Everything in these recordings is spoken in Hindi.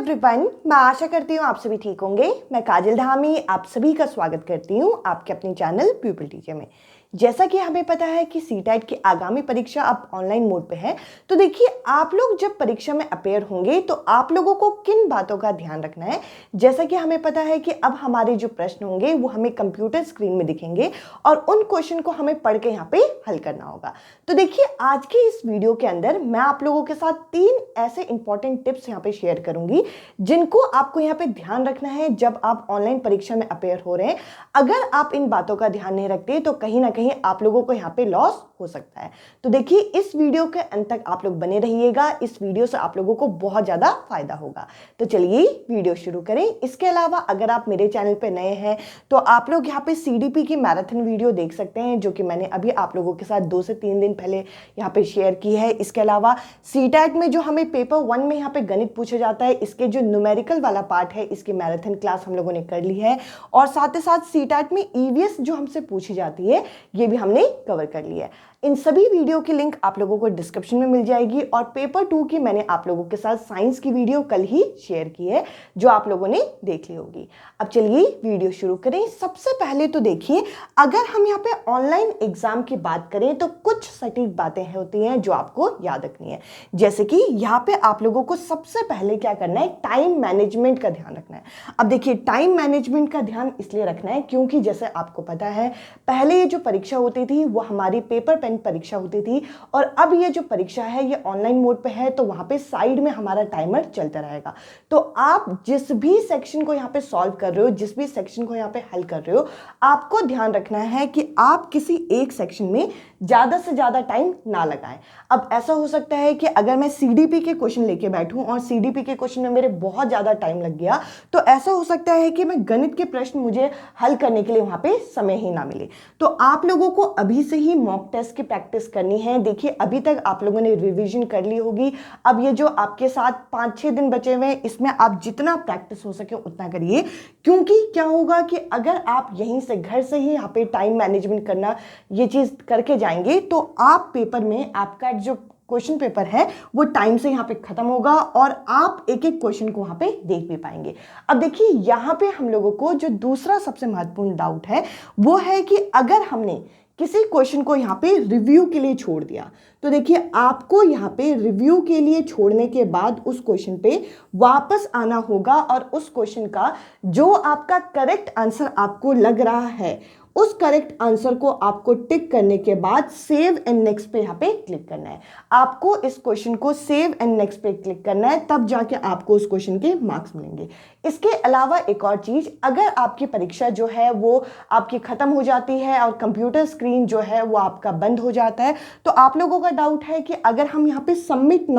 एवरीवन, मैं आशा करती हूँ आप सभी ठीक होंगे। मैं काजल धामी आप सभी का स्वागत करती हूँ आपके अपने चैनल प्यूपिल टीचर में। जैसा कि हमें पता है कि सीटेट की आगामी परीक्षा अब ऑनलाइन मोड पे है, तो देखिए आप लोग जब परीक्षा में अपेयर होंगे तो आप लोगों को किन बातों का ध्यान रखना है। जैसा कि हमें पता है कि अब हमारे जो प्रश्न होंगे वो हमें कंप्यूटर स्क्रीन में दिखेंगे और उन क्वेश्चन को हमें पढ़ के यहाँ पे हल करना होगा। तो देखिए आज के इस वीडियो के अंदर मैं आप लोगों के साथ 3 ऐसे इंपॉर्टेंट टिप्स यहाँ पे शेयर करूंगी जिनको आपको यहाँ पे ध्यान रखना है जब आप ऑनलाइन परीक्षा में अपेयर हो रहे हैं। अगर आप इन बातों का ध्यान नहीं रखते तो कहीं ना कहीं आप लोगों को यहाँ पे लॉस हो सकता है। तो देखिए इस वीडियो के अंत तक आप लोग बने रहिएगा, इस वीडियो से आप लोगों को बहुत ज्यादा फायदा होगा। तो चलिए वीडियो शुरू करें। इसके अलावा अगर आप मेरे चैनल पे नए हैं तो आप लोग यहाँ पे सीडीपी की मैराथन वीडियो देख सकते हैं, जो कि मैंने अभी आप लोगों के साथ 2 से 3 दिन पहले यहाँ पे शेयर की है। इसके अलावा सीटेट में जो हमें पेपर 1 में यहाँ पे गणित पूछा जाता है, इसके जो न्यूमेरिकल वाला पार्ट है, इसकी मैराथन क्लास हम लोगों ने कर ली है। और साथ ही साथ सीटेट में ईवीएस जो हमसे पूछी जाती है ये भी हमने कवर कर लिया है। इन सभी वीडियो की लिंक आप लोगों को डिस्क्रिप्शन में मिल जाएगी। और पेपर 2 की मैंने आप लोगों के साथ साइंस की वीडियो कल ही शेयर की है जो आप लोगों ने देख ली होगी। अब चलिए वीडियो शुरू करें। सबसे पहले तो देखिए, अगर हम यहाँ पे ऑनलाइन एग्जाम की बात करें तो कुछ सटीक बातें होती हैं जो आपको याद रखनी है। जैसे कि यहाँ पे आप लोगों को सबसे पहले क्या करना है, टाइम मैनेजमेंट का ध्यान रखना है। अब देखिए टाइम मैनेजमेंट का ध्यान इसलिए रखना है क्योंकि जैसे आपको पता है पहले ये जो परीक्षा होती थी वो हमारी पेपर पेन परीक्षा होती थी, और अब ये जो परीक्षा है ये ऑनलाइन मोड पे है, तो वहां पे साइड में हमारा टाइमर चलता रहेगा। तो आप जिस भी सेक्शन को यहाँ पे सॉल्व कर रहे हो, जिस भी सेक्शन को यहाँ पे हल कर रहे हो, आपको ध्यान रखना है कि आप किसी एक सेक्शन में ज्यादा से ज्यादा टाइम ना लगाएं। अब ऐसा हो सकता है कि अगर मैं सीडीपी के क्वेश्चन लेके बैठूं और सीडीपी के क्वेश्चन में मेरे बहुत ज्यादा टाइम लग गया, तो ऐसा हो सकता है कि मैं गणित के प्रश्न मुझे हल करने के लिए वहां पे समय ही ना मिले। तो आप लोगों को अभी से ही मॉक टेस्ट की प्रैक्टिस करनी है। देखिए अभी तक आप लोगों ने रिवीजन कर ली होगी, अब ये जो आपके साथ 5-6 दिन बचे हुए हैं इसमें आप जितना प्रैक्टिस हो सके उतना करिए। क्योंकि क्या होगा कि अगर आप यहीं से घर से ही यहाँ पे टाइम मैनेजमेंट करना ये चीज करके जाएंगे तो आप पेपर में आपका जो क्वेश्चन पेपर है वो टाइम से यहाँ पे खत्म होगा और आप एक एक क्वेश्चन को वहां पे देख भी पाएंगे। अब देखिए यहाँ पे हम लोगों को जो दूसरा सबसे महत्वपूर्ण डाउट है वो है कि अगर हमने किसी क्वेश्चन को यहाँ पे रिव्यू के लिए छोड़ दिया, तो देखिए आपको यहाँ पे रिव्यू के लिए छोड़ने के बाद उस क्वेश्चन पे वापस आना होगा और उस क्वेश्चन का जो आपका करेक्ट आंसर आपको लग रहा है उस करेक्ट आंसर को आपको टिक करने के बाद सेव एंड नेक्स्ट पे यहाँ पे क्लिक करना है। आपको इस क्वेश्चन को सेव एंड नेक्स्ट पे क्लिक करना है, तब जाके आपको उस क्वेश्चन के मार्क्स मिलेंगे। इसके अलावा एक और चीज, अगर आपकी परीक्षा जो है वो आपकी खत्म हो जाती है और कंप्यूटर स्क्रीन जो है वो आपका बंद हो जाता है, तो आप लोगों का डाउट है कि अगर हम यहाँ पे सबमिट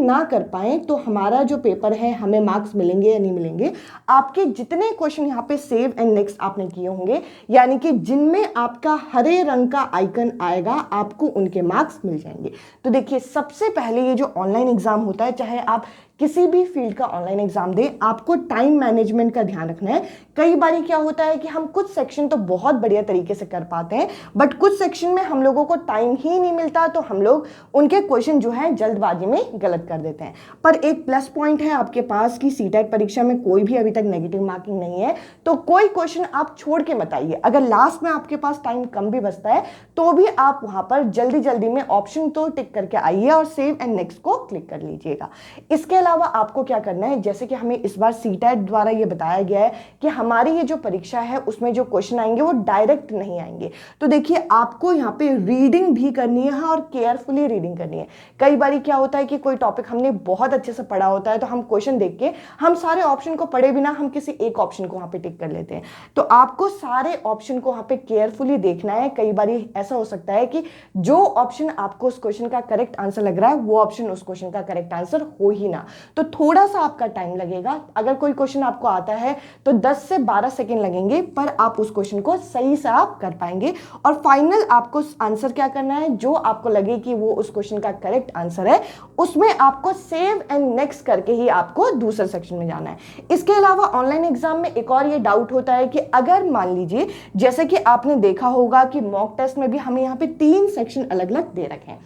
ना कर पाए तो हमारा जो पेपर है हमें मार्क्स मिलेंगे या नहीं मिलेंगे। आपके जितने क्वेश्चन यहाँ पे सेव एंड नेक्स्ट आपने किए होंगे, यानी कि जिनमें आपका हरे रंग का आइकन आएगा, आपको उनके मार्क्स मिल जाएंगे। तो देखिए सबसे पहले ये जो ऑनलाइन एग्जाम होता है, चाहे आप किसी भी फील्ड का ऑनलाइन एग्जाम दें, आपको टाइम मैनेजमेंट का ध्यान रखना है। कई बार क्या होता है कि हम कुछ सेक्शन तो बहुत बढ़िया तरीके से कर पाते हैं, बट कुछ सेक्शन में हम लोगों को टाइम ही नहीं मिलता, तो हम लोग उनके क्वेश्चन जो है जल्दबाजी में गलत कर देते हैं। पर एक प्लस पॉइंट है आपके पास कि सीटेट परीक्षा में कोई भी अभी तक नेगेटिव मार्किंग नहीं है, तो कोई क्वेश्चन आप छोड़ के मत आइए। अगर लास्ट में आपके पास टाइम कम भी बचता है तो भी आप वहां पर जल्दी जल्दी में ऑप्शन तो टिक करके आइए और सेव एंड नेक्स्ट को क्लिक कर लीजिएगा। इसके अलावा आपको क्या करना है, जैसे कि हमें इस बार सीटेट द्वारा ये बताया गया है कि हमारी ये जो परीक्षा है उसमें जो क्वेश्चन आएंगे वो डायरेक्ट नहीं आएंगे। तो देखिए आपको यहाँ पे रीडिंग भी करनी है और केयरफुली रीडिंग करनी है। कई बार क्या होता है कि कोई टॉपिक हमने बहुत अच्छे से पढ़ा होता है, तो हम क्वेश्चन देख के हम सारे ऑप्शन को पढ़े बिना हम किसी एक ऑप्शन को वहां पे टिक कर लेते हैं। तो आपको सारे ऑप्शन को वहां पे केयरफुली देखना है। कई बार ऐसा हो सकता है कि जो ऑप्शन आपको उस क्वेश्चन का करेक्ट आंसर लग रहा है वो ऑप्शन उस क्वेश्चन का करेक्ट आंसर हो ही ना, तो थोड़ा सा आपका टाइम लगेगा। अगर कोई क्वेश्चन आपको आता है तो 10 से 12 सेकंड लगेंगे, पर आप उस क्वेश्चन को सही से आप कर पाएंगे। और फाइनल आपको आंसर क्या करना है, जो आपको लगे कि वो उस क्वेश्चन का करेक्ट आंसर है, उसमें आपको सेव एंड नेक्स्ट करके ही आपको दूसरे सेक्शन में जाना है। इसके अलावा ऑनलाइन एग्जाम में एक और ये डाउट होता है कि अगर मान लीजिए, जैसे कि आपने देखा होगा कि मॉक टेस्ट में भी हमें यहाँ पे 3 सेक्शन अलग अलग दे रखे हैं।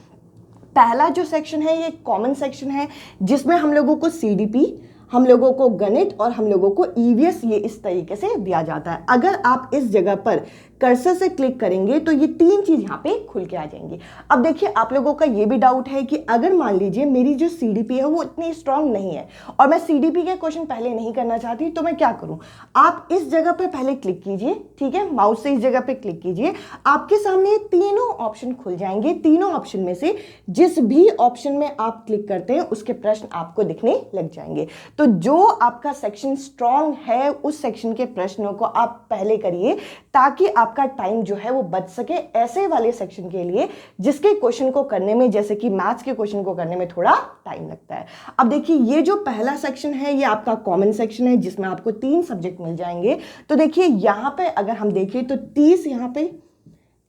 पहला जो सेक्शन है ये कॉमन सेक्शन है जिसमें हम लोगों को सीडीपी, हम लोगों को गणित और हम लोगों को ईवीएस ये इस तरीके से दिया जाता है। अगर आप इस जगह पर कर्सर से क्लिक करेंगे तो ये 3 चीज यहाँ पे खुल के आ जाएंगी। अब देखिए आप लोगों का ये भी डाउट है कि अगर मान लीजिए मेरी जो सीडीपी है वो इतनी स्ट्रांग नहीं है और मैं सीडीपी के क्वेश्चन पहले नहीं करना चाहती, तो मैं क्या करूं? आप इस जगह पर पहले क्लिक कीजिए, ठीक है, माउस से इस जगह पे क्लिक कीजिए, आपके सामने तीनों ऑप्शन खुल जाएंगे। तीनों ऑप्शन में से जिस भी ऑप्शन में आप क्लिक करते हैं उसके प्रश्न आपको दिखने लग जाएंगे। तो जो आपका सेक्शन स्ट्रांग है उस सेक्शन के प्रश्नों को आप पहले करिए ताकि आपका टाइम जो है वो बच सके ऐसे वाले सेक्शन के लिए जिसके क्वेश्चन को करने में, जैसे कि मैथ्स के क्वेश्चन को करने में थोड़ा टाइम लगता है। अब देखिए ये जो पहला सेक्शन है ये आपका कॉमन सेक्शन है जिसमें आपको 3 सब्जेक्ट मिल जाएंगे। तो देखिए यहां पे अगर हम देखें तो 30 यहां पे,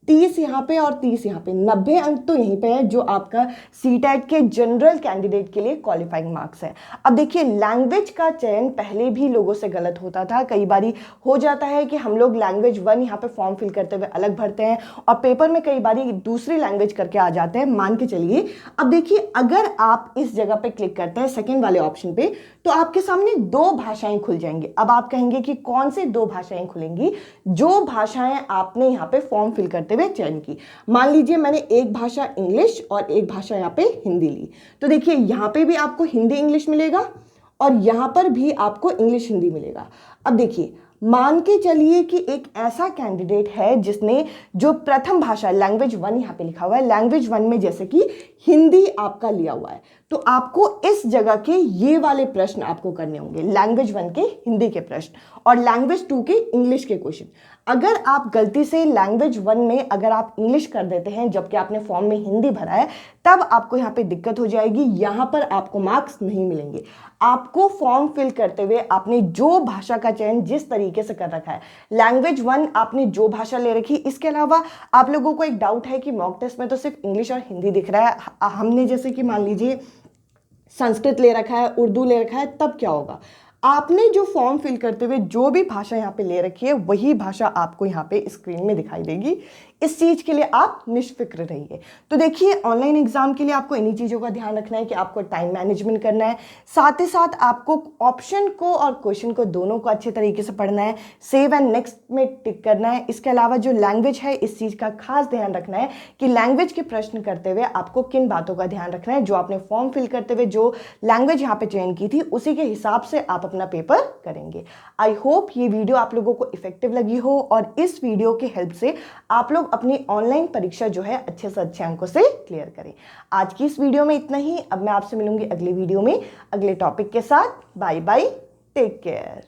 30 यहाँ पे और 30 यहाँ पे, 90 अंक तो यहीं पे है जो आपका सीटेट के जनरल कैंडिडेट के लिए क्वालिफाइंग मार्क्स है। अब देखिए लैंग्वेज का चयन पहले भी लोगों से गलत होता था, कई बारी हो जाता है कि हम लोग लैंग्वेज 1 यहाँ पे फॉर्म फिल करते हुए अलग भरते हैं और पेपर में कई बारी दूसरी लैंग्वेज करके आ जाते हैं, मान के चलिए। अब देखिए अगर आप इस जगह पे क्लिक करते हैं सेकेंड वाले ऑप्शन पे तो आपके सामने 2 भाषाएं खुल जाएंगी। अब आप कहेंगे कि कौन से 2 भाषाएं खुलेंगी? जो भाषाएं आपने यहाँ पे फॉर्म फिल करते हुए चयन की। मान लीजिए मैंने एक भाषा इंग्लिश और एक भाषा यहाँ पे हिंदी ली, तो देखिए यहाँ पे भी आपको हिंदी इंग्लिश मिलेगा और यहाँ पर भी आपको इंग्लिश हिंदी मिलेगा। अब देखिए मान के चलिए कि एक ऐसा कैंडिडेट है जिसने जो प्रथम भाषा लैंग्वेज 1 यहाँ पे लिखा हुआ है, लैंग्वेज 1 में जैसे कि हिंदी आपका लिया हुआ है, तो आपको इस जगह के ये वाले प्रश्न आपको करने होंगे, लैंग्वेज 1 के हिंदी के प्रश्न और लैंग्वेज 2 के इंग्लिश के क्वेश्चन। अगर आप गलती से लैंग्वेज 1 में अगर आप इंग्लिश कर देते हैं जबकि आपने फॉर्म में हिंदी भरा है, तब आपको यहाँ पे दिक्कत हो जाएगी, यहाँ पर आपको मार्क्स नहीं मिलेंगे। आपको फॉर्म फिल करते हुए आपने जो भाषा का चयन जिस तरीके से कर रखा है, लैंग्वेज 1 आपने जो भाषा ले रखी, इसके अलावा आप लोगों को एक डाउट है कि मॉक टेस्ट में तो सिर्फ इंग्लिश और हिंदी दिख रहा है, हमने जैसे कि मान लीजिए संस्कृत ले रखा है, उर्दू ले रखा है, तब क्या होगा? आपने जो फॉर्म फिल करते हुए जो भी भाषा यहाँ पे ले रखी है वही भाषा आपको यहाँ पे स्क्रीन में दिखाई देगी। इस चीज के लिए आप निष्फिक्र रहिए। तो देखिए ऑनलाइन एग्जाम के लिए आपको इन्हीं चीजों का ध्यान रखना है कि आपको टाइम मैनेजमेंट करना है, साथ ही साथ आपको ऑप्शन को और क्वेश्चन को दोनों को अच्छे तरीके से पढ़ना है, सेव एंड नेक्स्ट में टिक करना है। इसके अलावा जो लैंग्वेज है इस चीज का खास ध्यान रखना है कि लैंग्वेज के प्रश्न करते हुए आपको किन बातों का ध्यान रखना है। जो आपने फॉर्म फिल करते हुए जो लैंग्वेज यहाँ पे चयन की थी उसी के हिसाब से आप अपना पेपर करेंगे। आई होप ये वीडियो आप लोगों को इफेक्टिव लगी हो और इस वीडियो की हेल्प से आप लोग अपनी ऑनलाइन परीक्षा जो है अच्छे से अच्छे अंकों से क्लियर करें। आज की इस वीडियो में इतना ही। अब मैं आपसे मिलूंगी अगली वीडियो में अगले टॉपिक के साथ। Bye bye, take care.